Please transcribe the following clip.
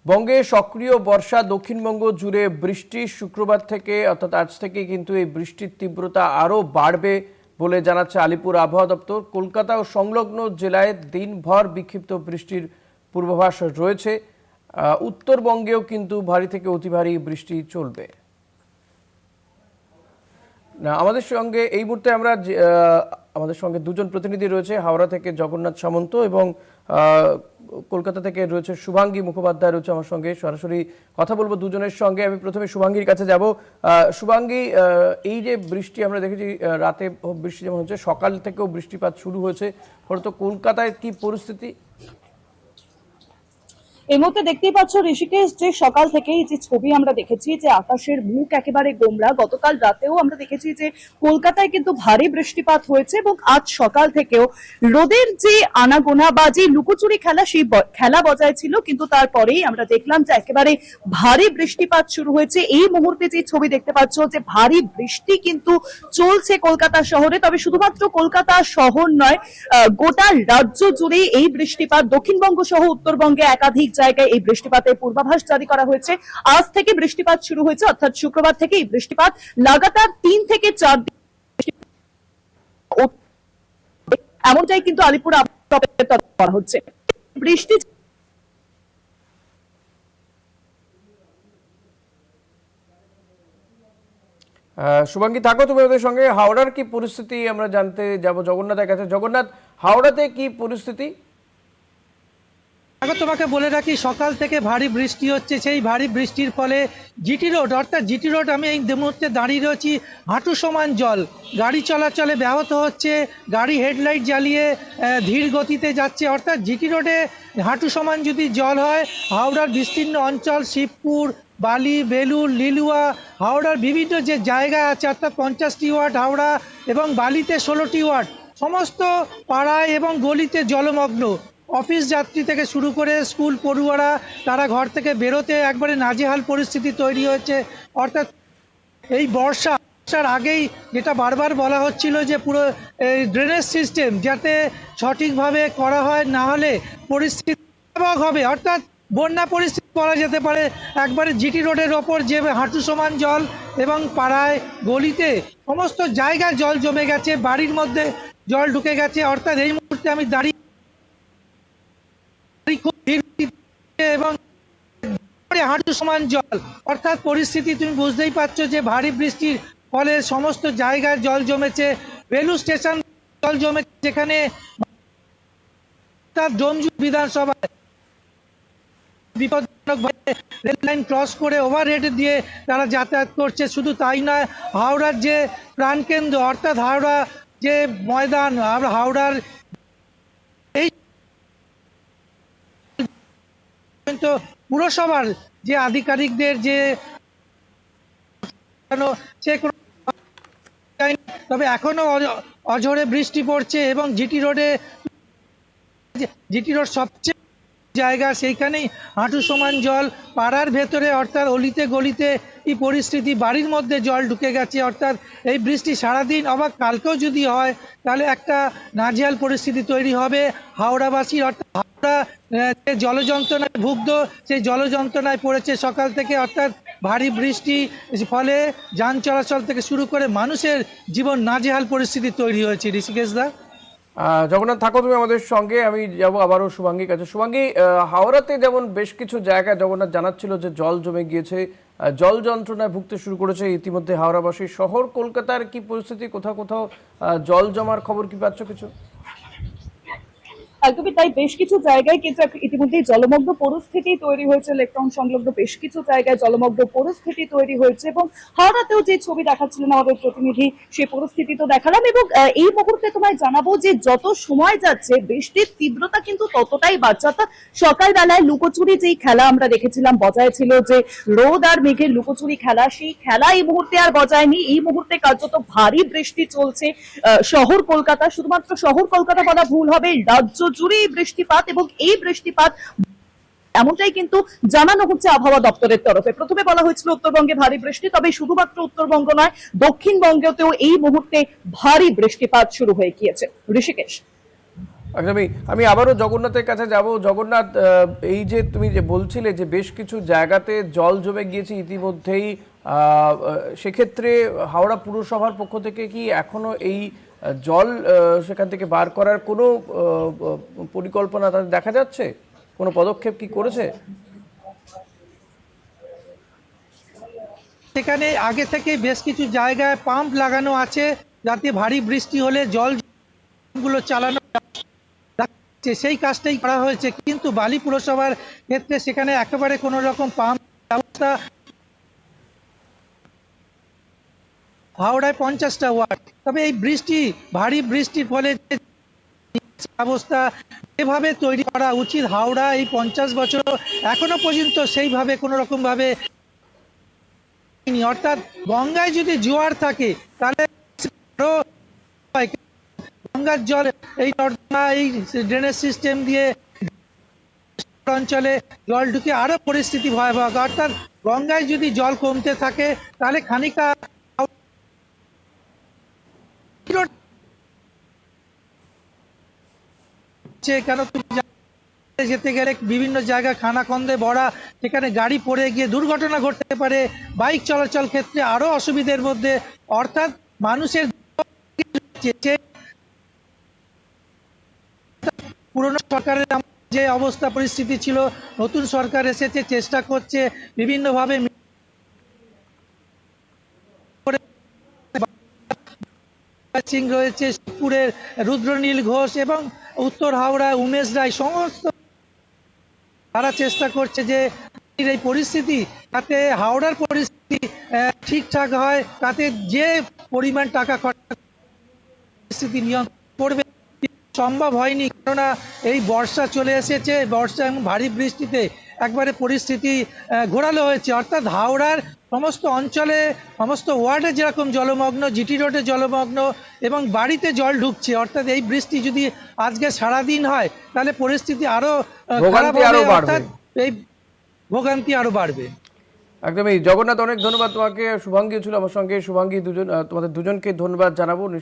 বঙ্গে সক্রিয় বর্ষা, দক্ষিণবঙ্গ জুড়ে বৃষ্টি। শুক্রবার থেকে অর্থাৎ আজ থেকে কিন্তু এই বৃষ্টির তীব্রতা আরও বাড়বে বলে জানাচ্ছে আলিপুর আবহাওয়া দপ্তর। কলকাতা ও সংলগ্ন জেলায় দিনভর বিক্ষিপ্ত বৃষ্টির পূর্বাভাস রয়েছে। উত্তরবঙ্গেও কিন্তু ভারী থেকে অতি ভারী বৃষ্টি চলবে। না, আমাদের সঙ্গে এই মুহূর্তে আমাদের সঙ্গে দুজন প্রতিনিধি রয়েছে। হাওড়া থেকে জগন্নাথ সামন্ত এবং কলকাতা থেকে রয়েছে শুভাঙ্গী মুখোপাধ্যায় রয়েছে আমার সঙ্গে। সরাসরি কথা বলবো দুজনের সঙ্গে। আমি প্রথমে শুভাঙ্গীর কাছে যাব। শুভাঙ্গী, এই যে বৃষ্টি আমরা দেখেছি, রাতে বৃষ্টি যেমন হচ্ছে, সকাল থেকেও বৃষ্টিপাত শুরু হয়েছে, ফলত কলকাতায় কি পরিস্থিতি? এই মুহূর্তে দেখতেই পাচ্ছ ঋষিকেশ, যে সকাল থেকেই যে ছবি আমরা দেখেছি যে আকাশের মুখ একেবারে গোমড়া। গতকাল রাতেও আমরা দেখেছি যে কলকাতায় কিন্তু ভারী বৃষ্টিপাত হয়েছে এবং আজ সকাল থেকেও রোদের যে আনাগোনা বা যে লুকোচুরি খেলা, সেই খেলা বজায় ছিল, কিন্তু তারপরেই আমরা দেখলাম যে একেবারে ভারী বৃষ্টিপাত শুরু হয়েছে। এই মুহূর্তে যে ছবি দেখতে পাচ্ছ যে ভারী বৃষ্টি কিন্তু চলছে কলকাতা শহরে। তবে শুধুমাত্র কলকাতা শহর নয়, গোটা রাজ্য জুড়ে এই বৃষ্টিপাত। দক্ষিণবঙ্গ সহ উত্তরবঙ্গে একাধিক জায়গায় এই বৃষ্টিপাতের পূর্বাভাস জারি করা হয়েছে। আজ থেকে বৃষ্টিপাত শুরু হয়েছে, অর্থাৎ শুক্রবার থেকে এই বৃষ্টিপাত লাগাতার 3 থেকে 4 দিন এমনটাই কিন্তু আলিপুর আবহাওয়া দপ্তরে করা হচ্ছে। বৃষ্টি শুভাঙ্গী, থাকো তুমি ওদের সঙ্গে। হাওড়ার কি পরিস্থিতি আমরা জানতে যাব জগন্নাথের কাছে। জগন্নাথ, হাওড়াতে কি পরিস্থিতি? আগে তোমাকে বলে রাখি, সকাল থেকে ভারী বৃষ্টি হচ্ছে। সেই ভারী বৃষ্টির ফলে জিটি রোড, অর্থাৎ জিটি রোড, আমি এই মুহূর্তে দাঁড়িয়ে রয়েছি, হাঁটু সমান জল। গাড়ি চলাচলে ব্যাহত হচ্ছে, গাড়ি হেডলাইট জ্বালিয়ে ধীর গতিতে যাচ্ছে। অর্থাৎ জিটি রোডে হাঁটু সমান যদি জল হয়, হাওড়ার বিস্তীর্ণ অঞ্চল শিবপুর, বালি, বেলুর, লিলুয়া, হাওড়ার বিভিন্ন যে জায়গা আছে, অর্থাৎ 50টি ওয়ার্ড হাওড়া এবং বালিতে 16টি ওয়ার্ড, সমস্ত পাড়ায় এবং গলিতে জলমগ্ন। অফিস যাত্রী থেকে শুরু করে স্কুল পড়ুয়ারা, তারা ঘর থেকে বেরোতে একবারে নাজেহাল পরিস্থিতি তৈরি হয়েছে। অর্থাৎ এই বর্ষার আগেই যেটা বারবার বলা হচ্ছিল যে পুরো এই ড্রেনেজ সিস্টেম যাতে সঠিকভাবে করা হয়, না হলে পরিস্থিতি ভয়াবহ হবে। অর্থাৎ বন্যা পরিস্থিতি বলা যেতে পারে। একবারে জিটি রোডের ওপর যে হাঁটু সমান জল এবং পাড়ায় গলিতে সমস্ত জায়গায় জল জমে গেছে, বাড়ির মধ্যে জল ঢুকে গেছে। অর্থাৎ এই মুহূর্তে আমি দাঁড়িয়ে এবং হাঁটু সমান জল। অর্থাৎ পরিস্থিতি তুমি বুঝতেই পারছো যে ভারী বৃষ্টির ফলে সমস্ত জায়গায় জল জমেছে। বেলুর স্টেশন জল জমেছে, যেখানে ডোমজুর বিধানসভায় বিপজ্জনকভাবে রেল লাইন ক্রস করে ওভারহেড দিয়ে তারা যাতায়াত করছে। শুধু তাই নয়, হাওড়ার যে প্রাণকেন্দ্র, অর্থাৎ হাওড়া যে ময়দান, হাওড়ার এই পুরসভার যে আধিকারিকদের যে তবে এখনো অঝরে বৃষ্টি পড়ছে এবং জিটি রোড সবচেয়ে জায়গা, সেইখানেই হাঁটু সমান জল। পাড়ার ভেতরে অর্থাৎ অলিতে গলিতে এই পরিস্থিতি, বাড়ির মধ্যে জল ঢুকে গেছে। অর্থাৎ এই বৃষ্টি সারাদিন, আবার কালকেও যদি হয় তাহলে একটা নাজেহাল পরিস্থিতি তৈরি হবে হাওড়াবাসীর। অর্থাৎ হাওড়া যে জলযন্ত্রণায় ভুগত, সেই জলযন্ত্রণায় পড়েছে সকাল থেকে। অর্থাৎ ভারী বৃষ্টি ফলে যান চলাচল থেকে শুরু করে মানুষের জীবন নাজেহাল পরিস্থিতি তৈরি হয়েছে। ঋষিকেশ দা, জগন্নাথ, থাকো তুমি আমাদের সঙ্গে। আমি যাব আবারও শুভাঙ্গীর কাছে। শুভাঙ্গী, হাওড়াতে যেমন বেশ কিছু জায়গায় জগন্নাথ জানাচ্ছিল যে জল জমে গিয়েছে, জল যন্ত্রণায় ভুগতে শুরু করেছে ইতিমধ্যে হাওড়াবাসী। শহর কলকাতার কি পরিস্থিতি? কোথাও কোথাও জল জমার খবর কি পাচ্ছ কিছু? একদমই তাই, বেশ কিছু জায়গায় কিন্তু ইতিমধ্যেই জলমগ্ন পরিস্থিতি তৈরি হয়েছে। লেকটাউন সংলগ্ন বেশ কিছু জায়গায় জলমগ্ন পরিস্থিতি তৈরি হয়েছে এবং হাওড়াতেও যে ছবি দেখাচ্ছিলেন আমাদের প্রতিনিধি, সেই পরিস্থিতি তো দেখালাম। এবং এই মুহূর্তে তোমায় জানাবো যে যত সময় যাচ্ছে বৃষ্টির তীব্রতা কিন্তু ততটাই বাড়ছে। অর্থাৎ সকালবেলায় লুকোচুরি যেই খেলা আমরা দেখেছিলাম, বজায় ছিল যে রোদ আর মেঘের লুকোচুরি খেলা, সেই খেলা এই মুহূর্তে আর বজায় নেই। এই মুহূর্তে কার্যত ভারী বৃষ্টি চলছে শহর কলকাতা। শুধুমাত্র শহর কলকাতা বলা ভুল হবে, রাজ্য জুড়ে বৃষ্টিপাত। এবং এই বৃষ্টিপাত এমনটাই কিন্তু জানানো হচ্ছে আবহাওয়া দপ্তরের তরফে। প্রথমে বলা হয়েছিল উত্তরবঙ্গে ভারী বৃষ্টি, তবে শুধুমাত্র উত্তরবঙ্গ নয়, দক্ষিণবঙ্গেতেও এই মুহূর্তে ভারী বৃষ্টিপাত শুরু হয়ে গিয়েছে। ঋষিকেশ, একদমই। আমি আবারও জগন্নাথের কাছে যাব। জগন্নাথ, এই যে তুমি যে বলছিলে যে বেশ কিছু জায়গাতে জল জমে গিয়েছে ইতিমধ্যেই, সেক্ষেত্রে হাওড়া পুরসভার পক্ষ থেকে কি এখনো এই জল সেখান থেকে বার করার কোনো পরিকল্পনা তাদের দেখা যাচ্ছে? কোনো পদক্ষেপ কি করেছে? সেখানে আগে থেকে বেশ কিছু জায়গায় পাম্প লাগানো আছে, যাতে ভারী বৃষ্টি হলে জলগুলো চালানো যাচ্ছে। সেই কাজটাই করা হয়েছে, কিন্তু বালি পুরসভার ক্ষেত্রে সেখানে একেবারে কোনো রকম পাম্প ব্যবস্থা। হাওড়ায় 50টা ওয়ার্ড, তবে এই ভারী বৃষ্টির ফলে যে ব্যবস্থা যেভাবে তৈরি করা উচিত, হাওড়া এই 50 বছর এখনো পর্যন্ত সেইভাবে কোনো রকম ভাবে, অর্থাৎ গঙ্গায় যদি জোয়ার থাকে তাহলে আরো হয়। গঙ্গার জল এই নর্দমা, এই ড্রেনেজ সিস্টেম দিয়ে অঞ্চলে জল ঢুকে আরো পরিস্থিতি ভয়াবহ। অর্থাৎ গঙ্গায় যদি জল কমতে থাকে তাহলে খানিকটা কেন তুমি যেতে গেলে বিভিন্ন জায়গায় খানাখন্দে ভরা, সেখানে গাড়ি পড়ে গিয়ে দুর্ঘটনা ঘটতে পারে, বাইক চলাচল ক্ষেত্রে আরো অসুবিধার মধ্যে। অর্থাৎ মানুষের পুরনো সরকারের যে অবস্থা পরিস্থিতি ছিল, নতুন সরকার এসেছে, চেষ্টা করছে বিভিন্নভাবে সিং রয়েছে, শিবপুরের রুদ্রনীল ঘোষ এবং উত্তর হাওড়া উমেশ রায়, সমস্ত তারা চেষ্টা করছে যে এই পরিস্থিতি, তাতে হাওড়ার পরিস্থিতি ঠিকঠাক হয়, তাতে যে পরিমাণ টাকা খরচ পরিস্থিতি নিয়ন্ত্রণ করবে সম্ভব হয়নি। কেননা এই বর্ষা চলে এসেছে, বর্ষা এবং ভারী বৃষ্টিতে একবারে পরিস্থিতি ঘোরালো হয়েছে। অর্থাৎ হাওড়ার সমস্ত অঞ্চলে, সমস্ত ওয়ার্ডে যেরকম জলমগ্ন, জিটি রোডে জলমগ্ন এবং বাড়িতে জল ঢুকছে। অর্থাৎ এই বৃষ্টি যদি আজকে সারাদিন হয় তাহলে পরিস্থিতি আরো খারাপ ভোগান্তি আরো হবে, বাড়বে। অর্থাৎ এই ভোগান্তি আরো বাড়বে। একদমই। জগন্নাথ, অনেক ধন্যবাদ তোমাকে। শুভাঙ্গী ছিল আমার সঙ্গে। শুভাঙ্গী, তোমাদের দুজনকে ধন্যবাদ জানাবো।